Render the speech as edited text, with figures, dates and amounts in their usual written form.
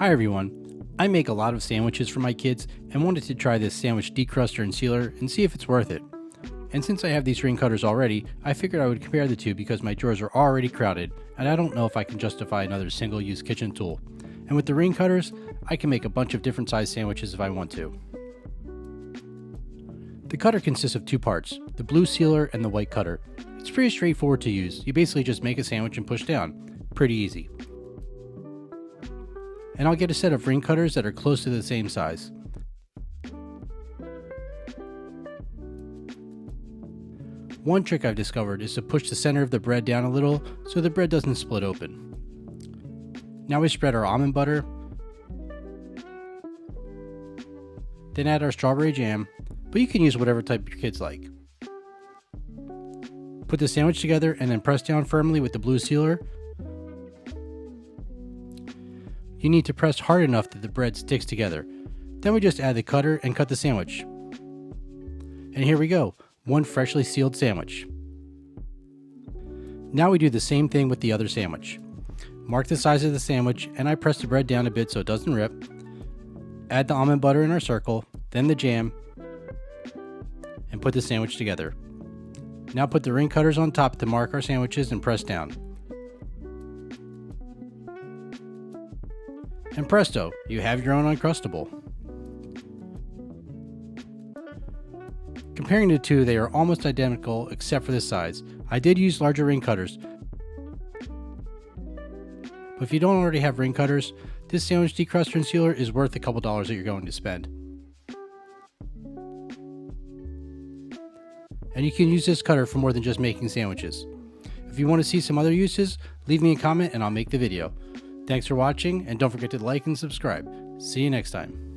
Hi everyone, I make a lot of sandwiches for my kids and wanted to try this sandwich decruster and sealer and see if it's worth it. And since I have these ring cutters already, I figured I would compare the two because my drawers are already crowded and I don't know if I can justify another single-use kitchen tool. And with the ring cutters, I can make a bunch of different size sandwiches if I want to. The cutter consists of two parts, the blue sealer and the white cutter. It's pretty straightforward to use. You basically just make a sandwich and push down. Pretty easy. And I'll get a set of ring cutters that are close to the same size. One trick I've discovered is to push the center of the bread down a little so the bread doesn't split open. Now we spread our almond butter, then add our strawberry jam, but you can use whatever type your kids like. Put the sandwich together and then press down firmly with the blue sealer. You need to press hard enough that the bread sticks together. Then we just add the cutter and cut the sandwich. And here we go, one freshly sealed sandwich. Now we do the same thing with the other sandwich. Mark the size of the sandwich and I press the bread down a bit so it doesn't rip. Add the almond butter in our circle, then the jam, and put the sandwich together. Now put the ring cutters on top to mark our sandwiches and press down. And presto, you have your own Uncrustable. Comparing the two, they are almost identical except for the size. I did use larger ring cutters, but if you don't already have ring cutters, this sandwich decruster and sealer is worth a couple dollars that you're going to spend. And you can use this cutter for more than just making sandwiches. If you want to see some other uses, leave me a comment and I'll make the video. Thanks for watching, and don't forget to like and subscribe. See you next time.